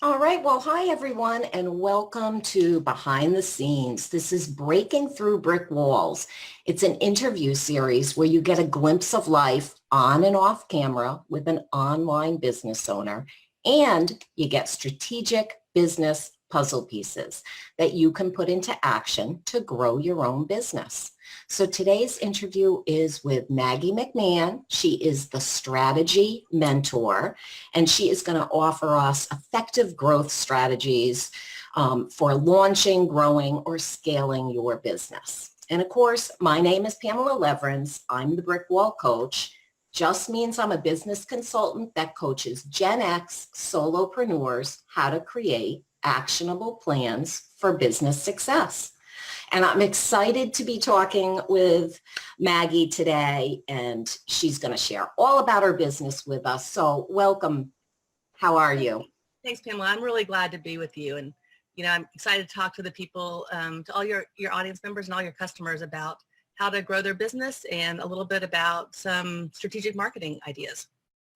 All right. Well, hi, everyone, and welcome to Behind the Scenes. This is Breaking Through Brick Walls. It's an interview series where you get a glimpse of life on and off camera with an online business owner, and you get strategic business puzzle pieces that you can put into action to grow your own business. So today's interview is with Maggie McMahon. She is the strategy mentor, and she is going to offer us effective growth strategies for launching, growing, or scaling your business. And of course, my name is Pamela Lewerenz. I'm the Brick Wall Coach. Just means I'm a business consultant that coaches Gen X solopreneurs how to create actionable plans for business success. And I'm excited to be talking with Maggie today, and she's going to share all about her business with us. So welcome. How are you? Thanks, Pamela. I'm really glad to be with you. And, I'm excited to talk to the people, to all your audience members and all your customers about how to grow their business and a little bit about some strategic marketing ideas.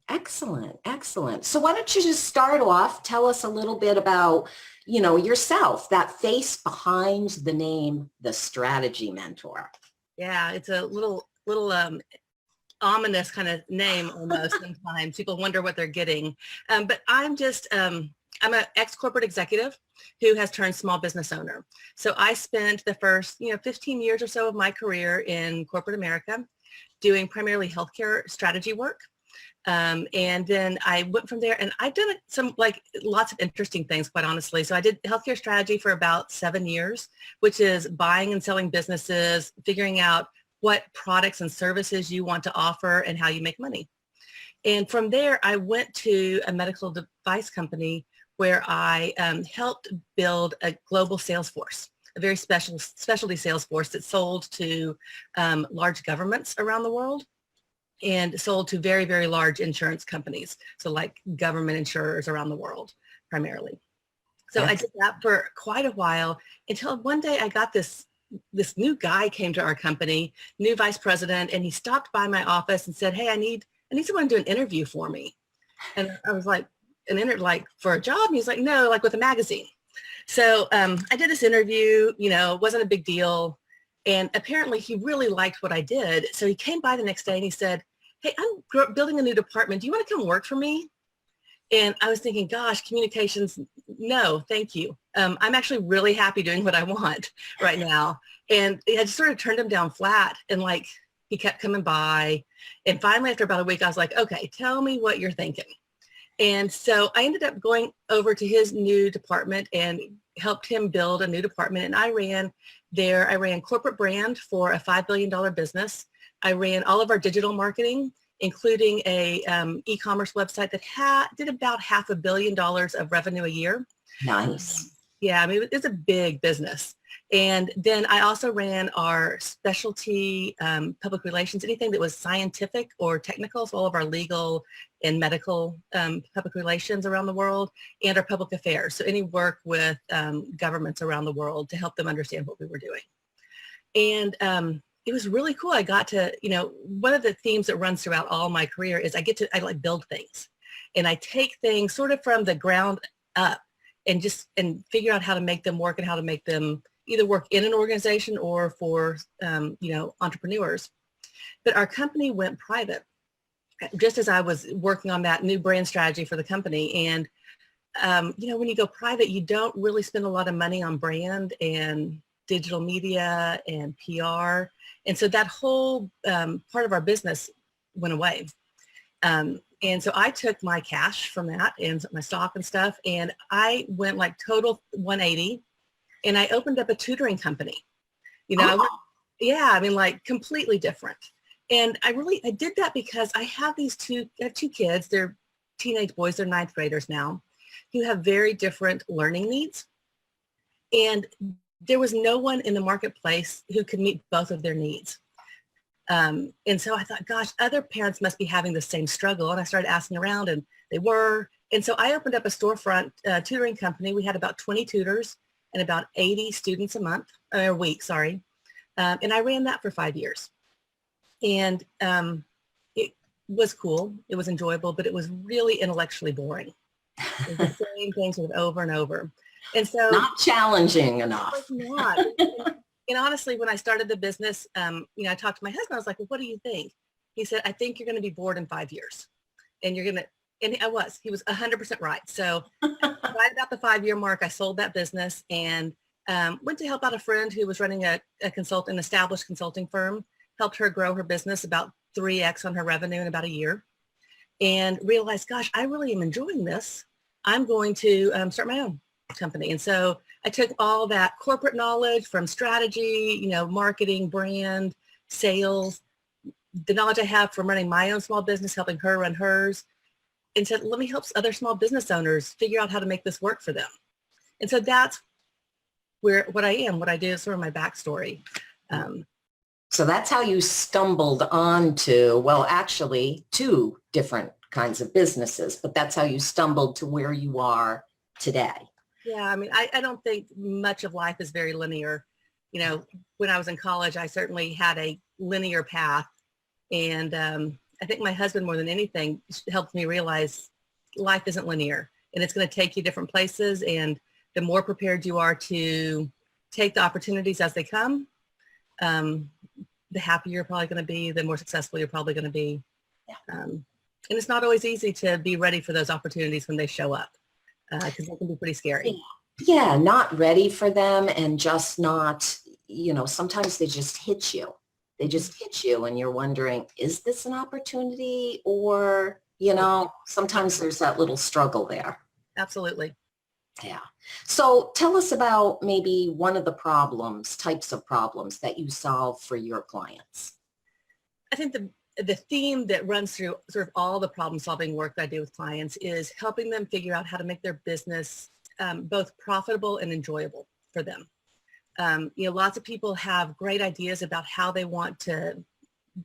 Excellent. Excellent. So why don't you just start off, tell us a little bit about, yourself, that face behind the name, the Strategy Mentor. Yeah, it's a little ominous kind of name almost sometimes. People wonder what they're getting. But I'm an ex-corporate executive who has turned small business owner. So I spent the first, 15 years or so of my career in corporate America doing primarily healthcare strategy work. And then I went from there, and I've done lots of interesting things, quite honestly. So I did healthcare strategy for about 7 years, which is buying and selling businesses, figuring out what products and services you want to offer and how you make money. And from there, I went to a medical device company where I helped build a global sales force, a very specialty sales force that sold to large governments around the world and sold to very, very large insurance companies. So like government insurers around the world, primarily. So I did that for quite a while until one day I got this new guy came to our company, new vice president, and he stopped by my office and said, "Hey, I need someone to do an interview for me." And I was like, for a job? And he's like, "No, like with a magazine." So I did this interview, it wasn't a big deal. And apparently he really liked what I did. So he came by the next day and he said, "Hey, I'm building a new department. Do you want to come work for me?" And I was thinking, gosh, communications, no, thank you. I'm actually really happy doing what I want right now. And I just sort of turned him down flat, and he kept coming by. And finally, after about a week, I was like, okay, tell me what you're thinking. And so I ended up going over to his new department and helped him build a new department. And I ran corporate brand for a $5 billion business. I ran all of our digital marketing, including a e-commerce website that did about $500 million of revenue a year. Nice. Yeah, I mean, it's a big business. And then I also ran our specialty public relations, anything that was scientific or technical, so all of our legal and medical public relations around the world, and our public affairs. So any work with governments around the world to help them understand what we were doing. And it was really cool. I got to, one of the themes that runs throughout all my career is I like build things. And I take things sort of from the ground up and figure out how to make them work and how to make them either work in an organization or for, entrepreneurs. But our company went private just as I was working on that new brand strategy for the company. And, when you go private, you don't really spend a lot of money on brand and digital media and PR. And so that whole part of our business went away. And so I took my cash from that and my stock and stuff, and I went total 180, and I opened up a tutoring company. Completely different. And I did that because I have two kids. They're teenage boys. They're ninth graders now, who have very different learning needs. And there was no one in the marketplace who could meet both of their needs. And so I thought, gosh, other parents must be having the same struggle. And I started asking around, and they were. And so I opened up a storefront tutoring company. We had about 20 tutors and about 80 students a week. And I ran that for 5 years. And it was cool. It was enjoyable, but it was really intellectually boring. It's the same thing sort of over and over. And so Not challenging enough. it's not. And honestly, when I started the business, I talked to my husband. I was like, well, what do you think? He said, I think you're going to be bored in 5 years. And you're going to, and he was 100% right. So right about the 5-year mark, I sold that business and went to help out a friend who was running an established consulting firm, helped her grow her business about 3x on her revenue in about a year, and realized, gosh, I really am enjoying this. I'm going to start my own company. And so I took all that corporate knowledge from strategy, marketing, brand, sales, the knowledge I have from running my own small business, helping her run hers, and said, let me help other small business owners figure out how to make this work for them. And so that's what I do is sort of my backstory. So that's how you stumbled onto, well, actually 2 different kinds of businesses, but that's how you stumbled to where you are today. Yeah, I mean, I don't think much of life is very linear. When I was in college, I certainly had a linear path. And I think my husband, more than anything, helped me realize life isn't linear and it's going to take you different places. And the more prepared you are to take the opportunities as they come, the happier you're probably going to be, the more successful you're probably going to be. Yeah. And it's not always easy to be ready for those opportunities when they show up, because they can be pretty scary. Yeah, not ready for them and just not, sometimes they just hit you. They just hit you and you're wondering, is this an opportunity? Or, sometimes there's that little struggle there. Absolutely. Yeah. So tell us about maybe one of the types of problems that you solve for your clients. I think the theme that runs through sort of all the problem solving work that I do with clients is helping them figure out how to make their business both profitable and enjoyable for them. Lots of people have great ideas about how they want to,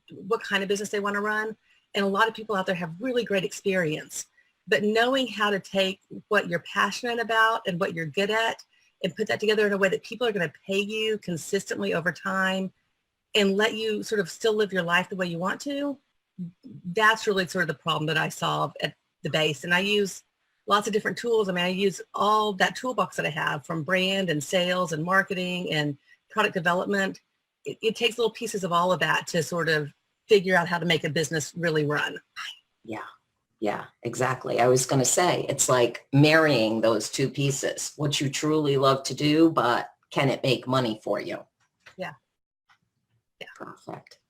what kind of business they want to run. And a lot of people out there have really great experience, but knowing how to take what you're passionate about and what you're good at and put that together in a way that people are going to pay you consistently over time and let you sort of still live your life the way you want to, that's really sort of the problem that I solve at the base. And I use lots of different tools. I mean, I use all that toolbox that I have from brand and sales and marketing and product development. It takes little pieces of all of that to sort of figure out how to make a business really run. Yeah, exactly. I was going to say, it's like marrying those 2 pieces, what you truly love to do, but can it make money for you? Yeah.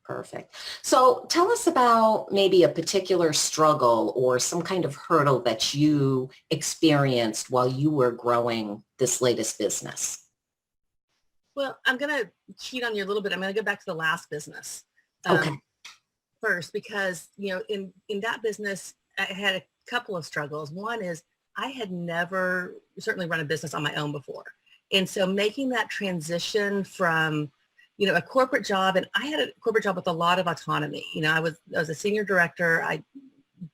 Perfect. So tell us about maybe a particular struggle or some kind of hurdle that you experienced while you were growing this latest business. Well, I'm going to cheat on you a little bit. I'm going to go back to the last business Okay. first, because, in that business, I had a couple of struggles. One is I had never certainly run a business on my own before. And so making that transition from a corporate job, and I had a corporate job with a lot of autonomy. I was a senior director. I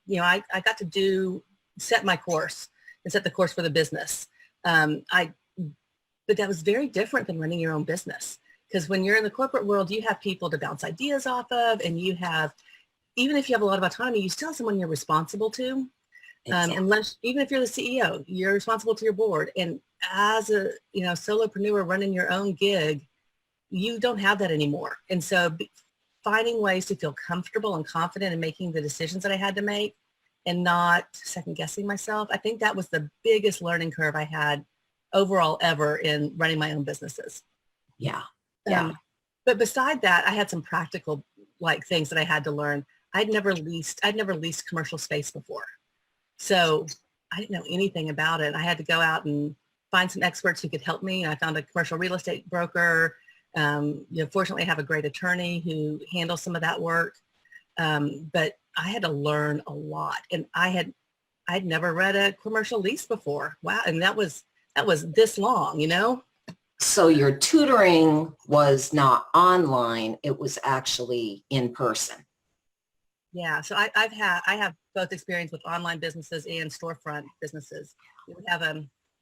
got to set my course and set the course for the business. But that was very different than running your own business, because when you're in the corporate world, you have people to bounce ideas off of, and you have, even if you have a lot of autonomy, you still have someone you're responsible to. Exactly. Even if you're the CEO, you're responsible to your board. And as a solopreneur running your own gig, you don't have that anymore. And so finding ways to feel comfortable and confident in making the decisions that I had to make and not second guessing myself, I think that was the biggest learning curve I had overall ever in running my own businesses. Yeah. But beside that, I had some practical things that I had to learn. I'd never leased commercial space before. So I didn't know anything about it. I had to go out and find some experts who could help me. I found a commercial real estate broker. Fortunately, I have a great attorney who handles some of that work. But I had to learn a lot, and I'd never read a commercial lease before. Wow. And that was this long, So your tutoring was not online, it was actually in person. Yeah. So I have both experience with online businesses and storefront businesses.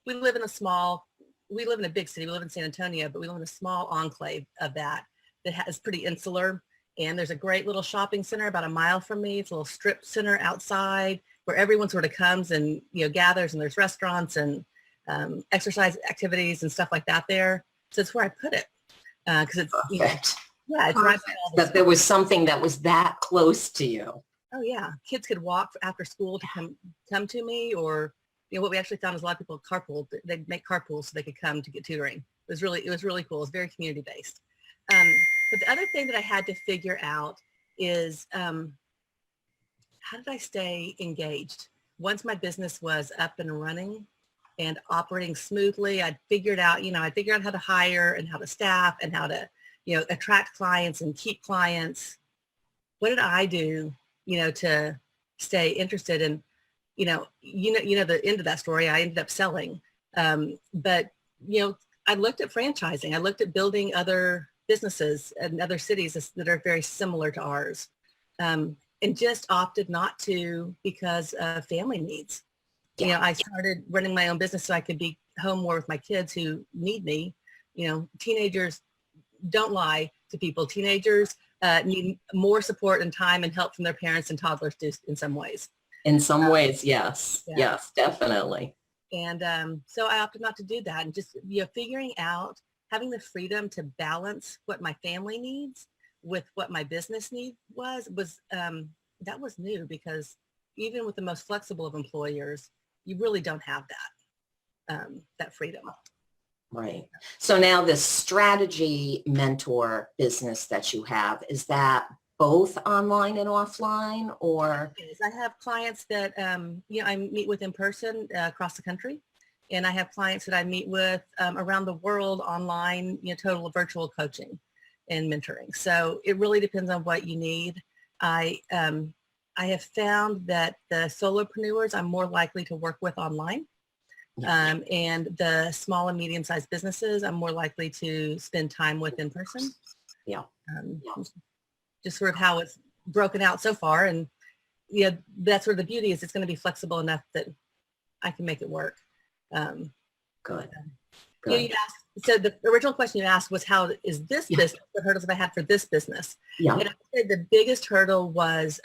We live in a big city. We live in San Antonio, but we live in a small enclave of that is pretty insular. And there's a great little shopping center about a mile from me. It's a little strip center outside where everyone sort of comes and, gathers, and there's restaurants and exercise activities and stuff like that there. So it's where I put it. Because it's, yeah, it's right by all the That there was something that was that close to you. Oh yeah, kids could walk after school to come to me, or what we actually found is a lot of people carpool. They'd make carpools so they could come to get tutoring. It was really cool. It was very community based. But the other thing that I had to figure out is how did I stay engaged? Once my business was up and running and operating smoothly, I'd figured out how to hire and how to staff and how to attract clients and keep clients. What did I do, to stay interested? And, the end of that story, I ended up selling. But, I looked at franchising. I looked at building other businesses in other cities that are very similar to ours. And just opted not to because of family needs. Yeah. I started running my own business so I could be home more with my kids who need me. Teenagers don't lie to people. Teenagers need more support and time and help from their parents than toddlers do in some ways. In some ways, yes. Yeah. Yes, definitely. And so I opted not to do that, and just figuring out, having the freedom to balance what my family needs with what my business need was that was new, because even with the most flexible of employers, you really don't have that freedom. Right. So now this strategy mentor business that you have, is that both online and offline, or? I have clients that, I meet with in person across the country. And I have clients that I meet with around the world online, total virtual coaching and mentoring. So it really depends on what you need. I have found that the solopreneurs I'm more likely to work with online. And the small and medium-sized businesses I'm more likely to spend time with in person. Yeah. Just sort of how it's broken out so far. And that's where the beauty is. It's going to be flexible enough that I can make it work. Good. You asked, so the original question you asked was, how is this business, what hurdles have I had for this business? Yeah. And I would say the biggest hurdle was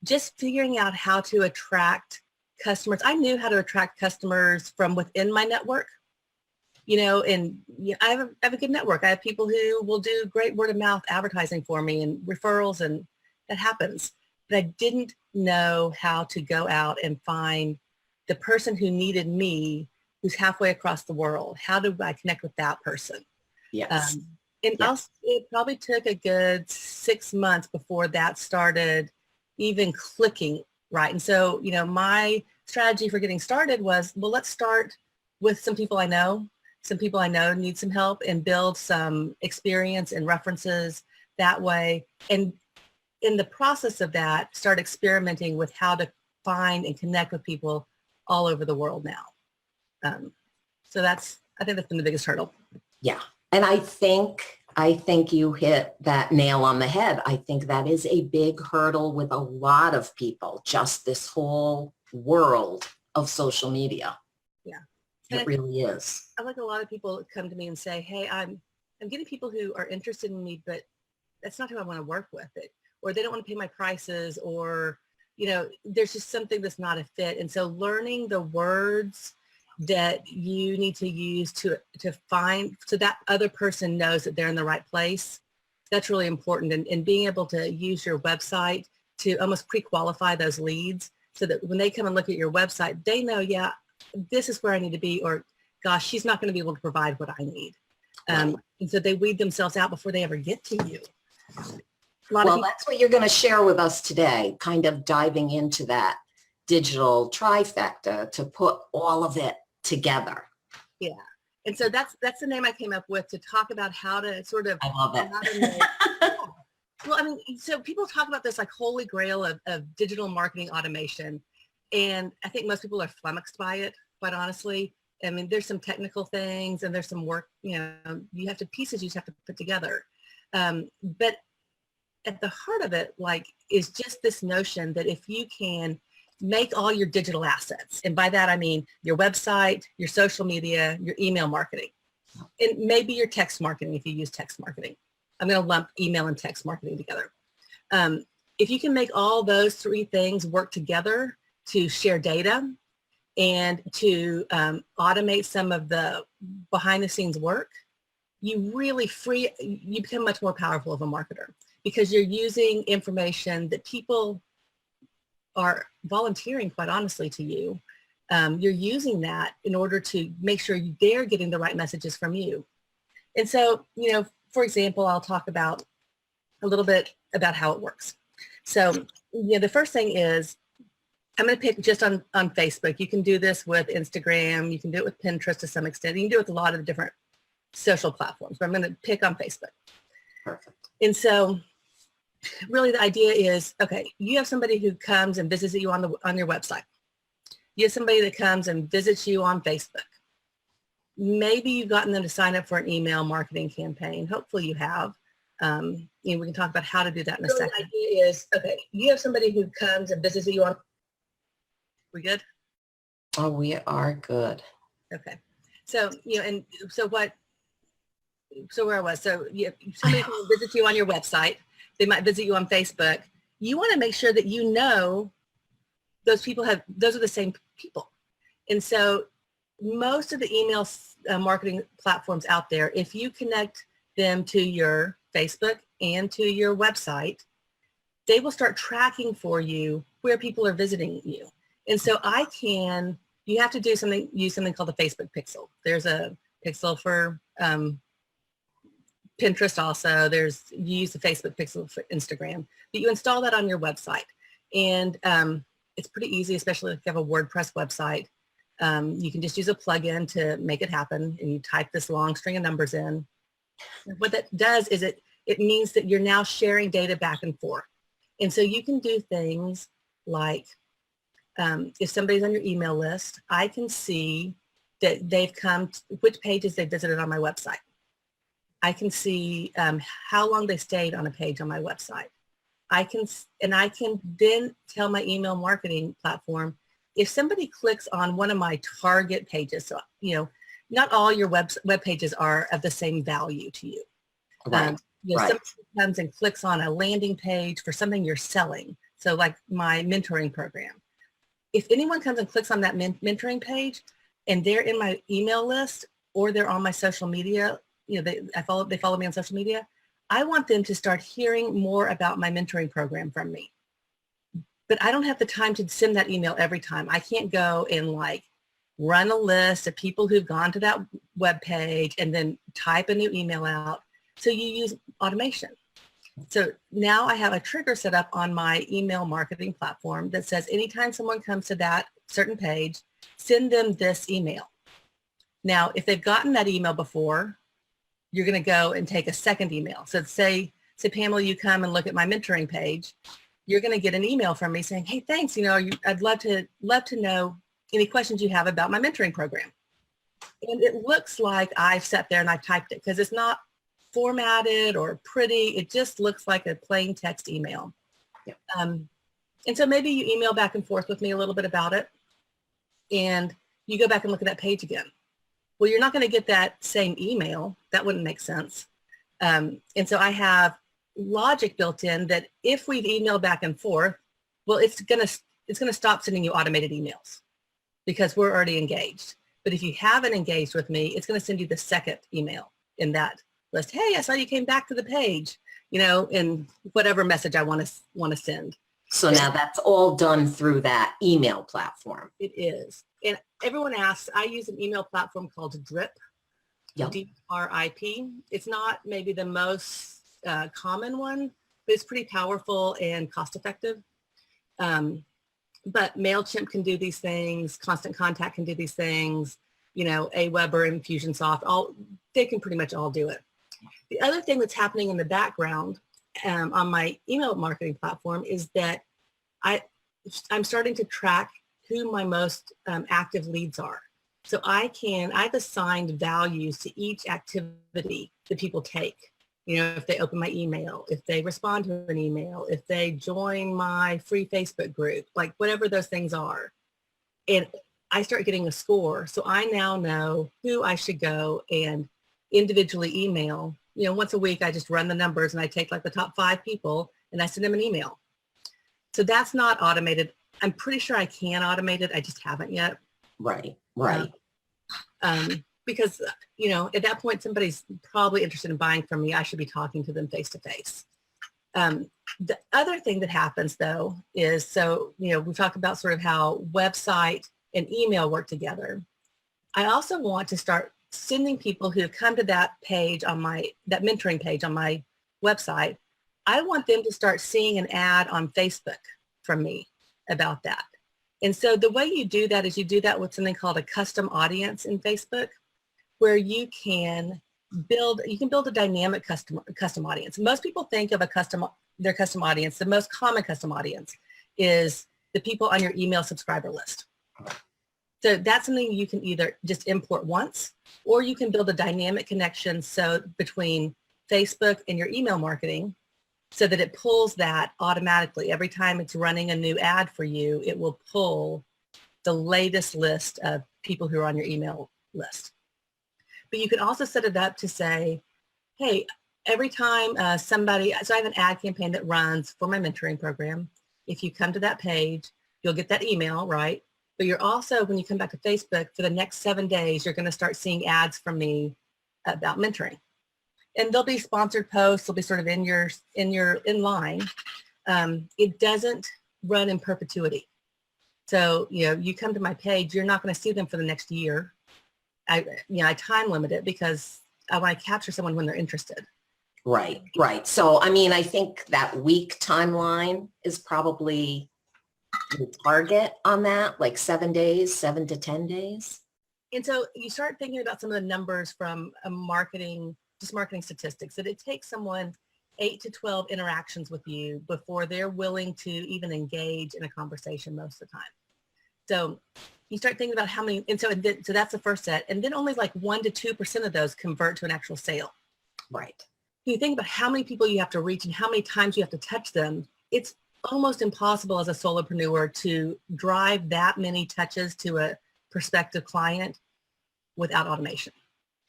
just figuring out how to attract customers. I knew how to attract customers from within my network, and I have a good network. I have people who will do great word of mouth advertising for me and referrals, and that happens. But I didn't know how to go out and find the person who needed me, who's halfway across the world. How do I connect with that person? Yes. And also, it probably took a good 6 months before that started even clicking right. And so, my strategy for getting started was, well, let's start with some people I know. Some people I know need some help, and build some experience and references that way. And in the process of that, start experimenting with how to find and connect with people all over the world now. So I think that's been the biggest hurdle. Yeah. And I think you hit that nail on the head. I think that is a big hurdle with a lot of people, just this whole world of social media. Yeah. It really is. I like a lot of people come to me and say, hey, I'm getting people who are interested in me, but that's not who I want to work with, or they don't want to pay my prices, or, there's just something that's not a fit. And so learning the words that you need to use to find, so that other person knows that they're in the right place, that's really important. And being able to use your website to almost pre-qualify those leads, so that when they come and look at your website, they know, yeah, this is where I need to be, or gosh, she's not going to be able to provide what I need. And so they weed themselves out before they ever get to you. Well, that's what you're going to share with us today, kind of diving into that digital trifecta to put all of it together. Yeah. And so that's the name I came up with, to talk about how to sort of. I love it. Well, I mean, so people talk about this like holy grail of digital marketing automation. And I think most people are flummoxed by it, quite honestly. I mean, there's some technical things, and there's some work, pieces you just have to put together. But at the heart of it, is just this notion that if you can make all your digital assets, and by that I mean your website, your social media, your email marketing, and maybe your text marketing if you use text marketing. I'm going to lump email and text marketing together. If you can make all those three things work together to share data and to automate some of the behind the scenes work, you become much more powerful of a marketer because you're using information that people are volunteering, quite honestly, to you. You're using that in order to make sure they're getting the right messages from you. And so, for example, I'll talk about a little bit about how it works. So, the first thing is, I'm going to pick just on Facebook. You can do this with Instagram. You can do it with Pinterest to some extent. You can do it with a lot of the different social platforms, but I'm going to pick on Facebook. Perfect. And so really the idea is, okay, you have somebody who comes and visits you on your website. You have somebody that comes and visits you on Facebook. Maybe you've gotten them to sign up for an email marketing campaign. Hopefully you have. We can talk about how to do that in a second. The idea is, okay, you have somebody who comes and visits you on. We good? Oh, we are good. Okay. So, so where I was, so somebody who visits you on your website, they might visit you on Facebook. You want to make sure that those are the same people. And so most of the email marketing platforms out there, if you connect them to your Facebook and to your website, they will start tracking for you where people are visiting you. And so you have to use something called the Facebook pixel. There's a pixel for Pinterest also. You use the Facebook pixel for Instagram, but you install that on your website. And it's pretty easy, especially if you have a WordPress website. You can just use a plugin to make it happen, and you type this long string of numbers in. What that does is it means that you're now sharing data back and forth. And so you can do things like, if somebody's on your email list, I can see that they've which pages they visited on my website. I can see how long they stayed on a page on my website. I can then tell my email marketing platform, if somebody clicks on one of my target pages, so, not all your web pages are of the same value to you. Right. Right. Somebody comes and clicks on a landing page for something you're selling. So like my mentoring program. If anyone comes and clicks on that mentoring page and they're in my email list or they're on my social media, they follow me on social media, I want them to start hearing more about my mentoring program from me. But I don't have the time to send that email every time. I can't go and run a list of people who've gone to that web page and then type a new email out. So you use automation. So now I have a trigger set up on my email marketing platform that says anytime someone comes to that certain page, send them this email. Now, if they've gotten that email before, you're going to go and take a second email. So say Pamela, you come and look at my mentoring page. You're going to get an email from me saying, hey, thanks. I'd love to know any questions you have about my mentoring program. And it looks like I've sat there and I've typed it because it's not formatted or pretty. It just looks like a plain text email. Yep. And so maybe you email back and forth with me a little bit about it and you go back and look at that page again. Well, you're not going to get that same email. That wouldn't make sense. And so I have logic built in that if we've emailed back and forth, well, it's going to stop sending you automated emails because we're already engaged. But if you haven't engaged with me, it's going to send you the second email in that list. Hey, I saw you came back to the page, in whatever message I want to send. So now that's all done through that email platform. It is. And everyone asks, I use an email platform called Drip, Yep. D-R-I-P. It's not maybe the most common one, but it's pretty powerful and cost effective. But MailChimp can do these things. Constant Contact can do these things. Aweber, Infusionsoft, they can pretty much all do it. The other thing that's happening in the background on my email marketing platform is that I'm starting to track who my most active leads are. So I've assigned values to each activity that people take. If they open my email, if they respond to an email, if they join my free Facebook group, whatever those things are. And I start getting a score. So I now know who I should go and individually email once a week, I just run the numbers and I take like the top 5 people and I send them an email. So that's not automated. I'm pretty sure I can automate it. I just haven't yet. Right. Because, at that point, somebody's probably interested in buying from me. I should be talking to them face to face. The other thing that happens though is, we talk about sort of how website and email work together. I also want to start sending people who have come to that page on that mentoring page on my website. I want them to start seeing an ad on Facebook from me about that. And so the way you do that is you do that with something called a custom audience in Facebook, where you can build a dynamic custom audience. Most people think of their custom audience. The most common custom audience is the people on your email subscriber list. So that's something you can either just import once, or you can build a dynamic connection between Facebook and your email marketing, so that it pulls that automatically. Every time it's running a new ad for you, it will pull the latest list of people who are on your email list. But you can also set it up to say, hey, every time so I have an ad campaign that runs for my mentoring program. If you come to that page, you'll get that email, right? But you're also, when you come back to Facebook, for the next 7 days, you're going to start seeing ads from me about mentoring. And they'll be sponsored posts. They'll be sort of in line. It doesn't run in perpetuity. So, you come to my page, you're not going to see them for the next year. I time limit it because I want to capture someone when they're interested. Right. So, I think that week timeline is probably the target on that, like 7 days, 7 to 10 days. And so you start thinking about some of the numbers from marketing statistics, that it takes someone 8 to 12 interactions with you before they're willing to even engage in a conversation most of the time. So you start thinking about how many, and so that's the first set. And then only like 1 to 2% of those convert to an actual sale. Right. You think about how many people you have to reach and how many times you have to touch them. It's almost impossible as a solopreneur to drive that many touches to a prospective client without automation.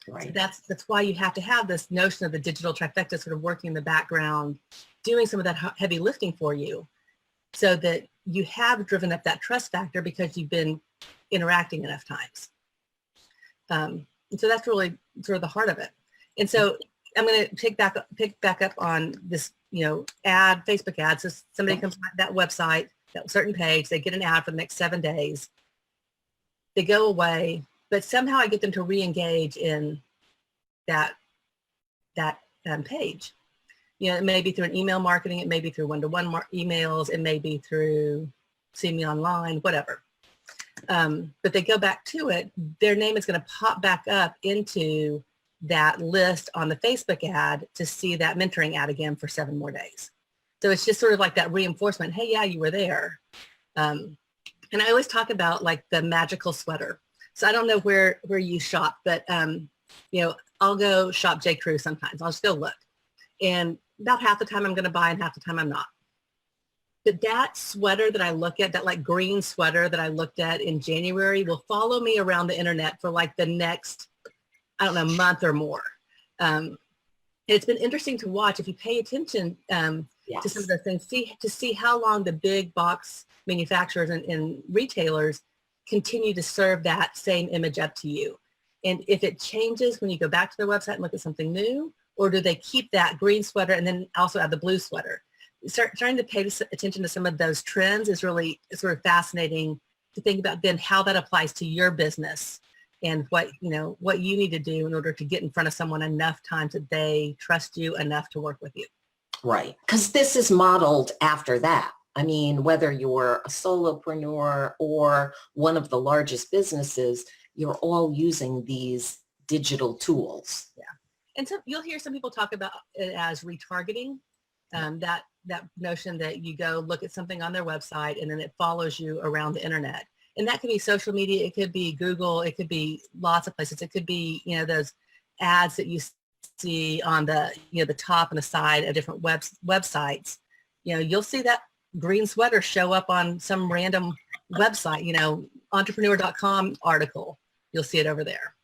Right. So that's why you have to have this notion of the digital trifecta sort of working in the background, doing some of that heavy lifting for you, so that you have driven up that trust factor because you've been interacting enough times. And so that's really sort of the heart of it. And so I'm going to pick back up on this, Facebook ads. So somebody comes to that website, that certain page, they get an ad for the next 7 days. They go away, but somehow I get them to re-engage in that page. It may be through an email marketing, it may be through one-to-one emails, it may be through see me online, whatever. But they go back to it, their name is going to pop back up into that list on the Facebook ad to see that mentoring ad again for 7 more days. So it's just sort of like that reinforcement. Hey, yeah, you were there. And I always talk about like the magical sweater. So I don't know where you shop, but I'll go shop J. Crew sometimes. I'll just go look. And about half the time I'm going to buy and half the time I'm not. But that sweater that I look at, that like green sweater that I looked at in January, will follow me around the internet for like the next, month or more. It's been interesting to watch if you pay attention Yes. to some of those things, to see how long the big box manufacturers and retailers continue to serve that same image up to you. And if it changes when you go back to their website and look at something new, or do they keep that green sweater and then also add the blue sweater? Starting to pay attention to some of those trends is really sort of fascinating to think about then how that applies to your business and what you need to do in order to get in front of someone enough times that they trust you enough to work with you. Right. Because this is modeled after that. Whether you're a solopreneur or one of the largest businesses, you're all using these digital tools. Yeah. And so you'll hear some people talk about it as retargeting, that notion that you go look at something on their website and then it follows you around the internet. And that could be social media. It could be Google. It could be lots of places. It could be, those ads that you see on the, the top and the side of different websites. You'll see that green sweater show up on some random website, entrepreneur.com article. You'll see it over there.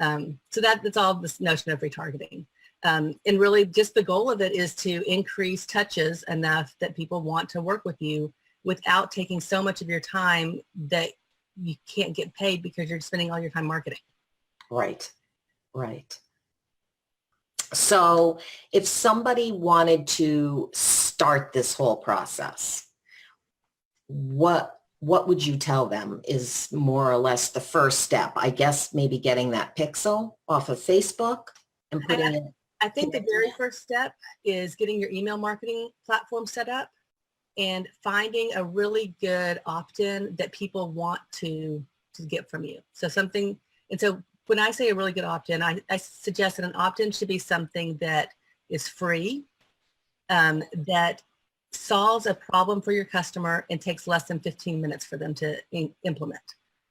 So that's all this notion of retargeting. And really just the goal of it is to increase touches enough that people want to work with you without taking so much of your time that you can't get paid because you're spending all your time marketing. Right, right. So if somebody wanted to start this whole process, what would you tell them is more or less the first step? I guess maybe getting that pixel off of Facebook and putting it. I think the very first step is getting your email marketing platform set up and finding a really good opt-in that people want to get from you. So something, and so when I say a really good opt-in, I suggest that an opt-in should be something that is free, that solves a problem for your customer and takes less than 15 minutes for them to implement.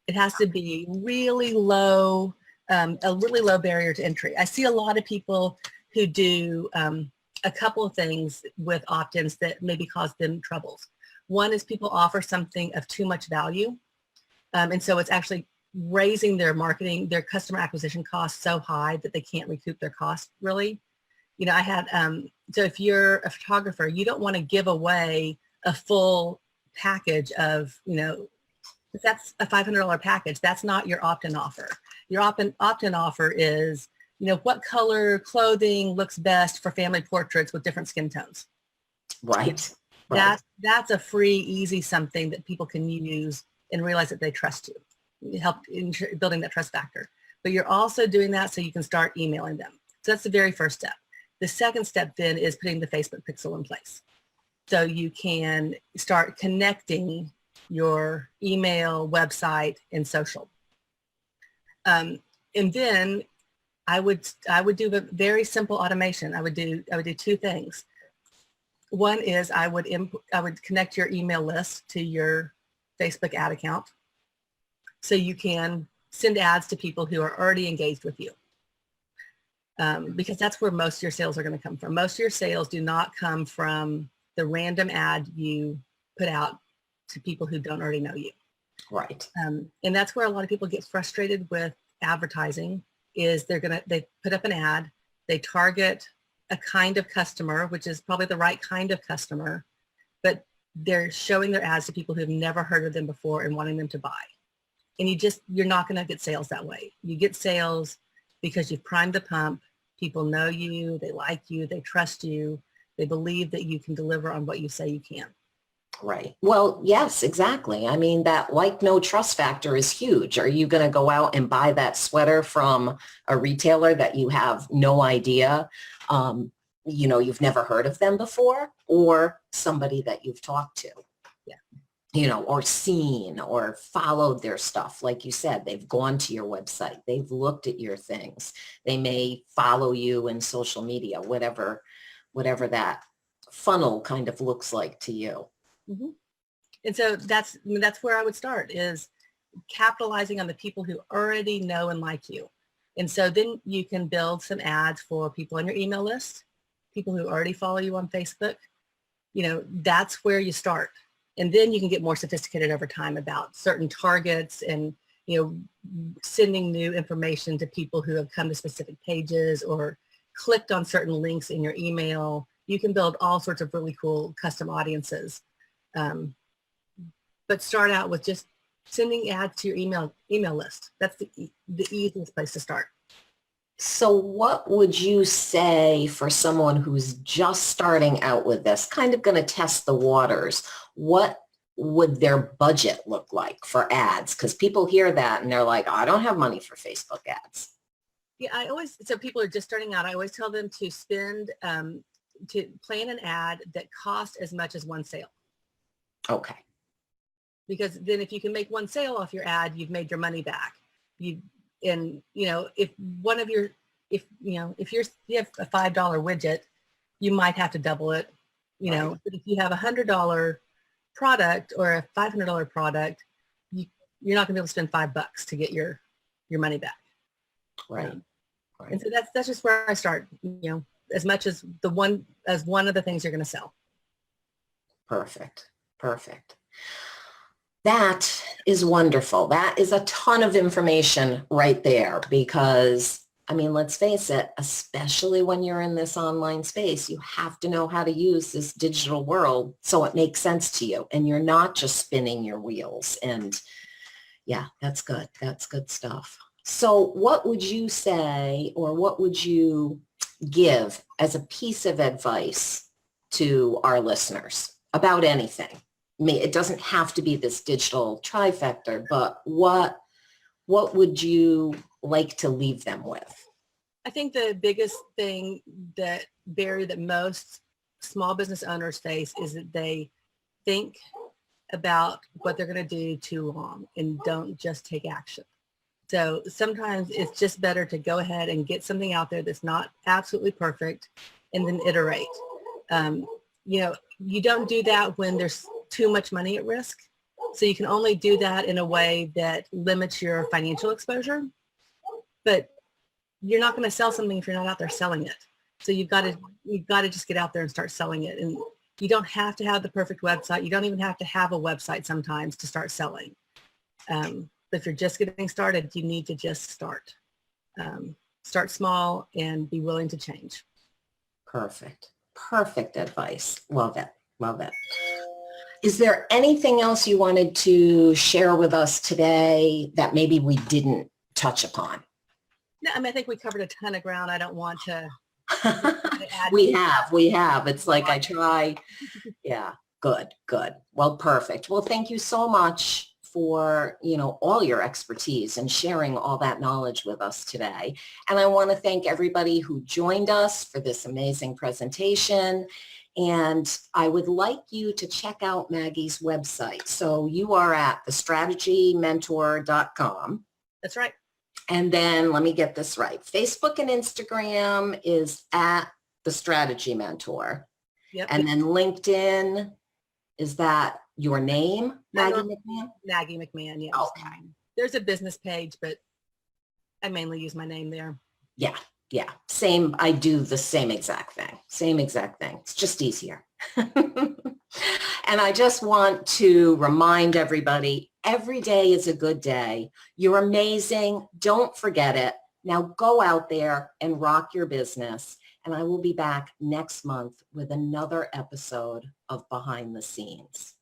It has to be really low, a really low barrier to entry. I see a lot of people who do a couple of things with opt-ins that maybe cause them troubles. One is people offer something of too much value. And so it's actually raising their marketing, their customer acquisition costs so high that they can't recoup their cost really. You know, I had, so if you're a photographer, you don't want to give away a full package of, you know, if that's a $500 package, that's not your opt-in offer. Your opt-in offer is, you know, what color clothing looks best for family portraits with different skin tones. Right. Right. That's a free, easy something that people can use and realize that they trust you. You help in building that trust factor. But you're also doing that so you can start emailing them. So that's the very first step. The second step then is putting the Facebook pixel in place. So you can start connecting your email, website, and social. And then I would do a very simple automation. I would do two things. One is I would connect your email list to your Facebook ad account so you can send ads to people who are already engaged with you. Because that's where most of your sales are going to come from. Most of your sales do not come from the random ad you put out to people who don't already know you. Right. And that's where a lot of people get frustrated with advertising is they put up an ad, they target a kind of customer, which is probably the right kind of customer, but they're showing their ads to people who have never heard of them before and wanting them to buy. And you're not going to get sales that way. You get sales because you've primed the pump. People know you, they like you, they trust you, they believe that you can deliver on what you say you can. Right. Well, yes, exactly. I mean, that like, no trust factor is huge. Are you going to go out and buy that sweater from a retailer that you have no idea, you know, you've never heard of them before, or somebody that you've talked to? Yeah. You know, or seen or followed their stuff. Like you said, they've gone to your website, they've looked at your things. They may follow you in social media, whatever that funnel kind of looks like to you. Mm-hmm. And so that's where I would start, is capitalizing on the people who already know and like you. And so then you can build some ads for people on your email list, people who already follow you on Facebook. You know, that's where you start. And then you can get more sophisticated over time about certain targets and, you know, sending new information to people who have come to specific pages or clicked on certain links in your email. You can build all sorts of really cool custom audiences. But start out with just sending ads to your email list. That's the easiest place to start. So what would you say for someone who's just starting out with this, kind of going to test the waters? What would their budget look like for ads? Because people hear that and they're like, I don't have money for Facebook ads. Yeah, so people are just starting out, I always tell them to spend, to plan an ad that costs as much as one sale. Okay. Because then if you can make one sale off your ad, you've made your money back. If you have a $5 widget, you might have to double it, you know, but if you have $100 product or a $500 product, you're not gonna be able to spend $5 to get your money back. Right. And so that's just where I start, you know, as much as one of the things you're gonna sell. Perfect. Perfect. That is wonderful. That is a ton of information right there, because I mean, let's face it, especially when you're in this online space, you have to know how to use this digital world so it makes sense to you and you're not just spinning your wheels. And yeah, that's good. That's good stuff. So what would you say, or what would you give as a piece of advice to our listeners about anything? I mean, it doesn't have to be this digital trifecta, but what would you like to leave them with? I think the biggest thing that barrier that most small business owners face is that they think about what they're going to do too long and don't just take action. So sometimes it's just better to go ahead and get something out there that's not absolutely perfect and then iterate. You don't do that when there's too much money at risk. So you can only do that in a way that limits your financial exposure. But you're not going to sell something if you're not out there selling it. So you've got to just get out there and start selling it. And you don't have to have the perfect website. You don't even have to have a website sometimes to start selling. But if you're just getting started, you need to just start. Start small and be willing to change. Perfect. Perfect advice. Love it. Love it. Is there anything else you wanted to share with us today that maybe we didn't touch upon? No, I mean, I think we covered a ton of ground. I don't want to add. We have. It's like I try. Yeah. Good. Well, perfect. Well, thank you so much for, all your expertise and sharing all that knowledge with us today. And I want to thank everybody who joined us for this amazing presentation. And I would like you to check out Maggie's website. So you are at thestrategymentor.com. That's right. And then let me get this right. Facebook and Instagram is at The Strategy Mentor. Yep. And then LinkedIn, is that your name, Maggie McMahon? Maggie McMahon, yes. Okay. There's a business page, but I mainly use my name there. Yeah. Same. I do the same exact thing. It's just easier. And I just want to remind everybody, every day is a good day. You're amazing. Don't forget it. Now go out there and rock your business. And I will be back next month with another episode of Behind the Scenes.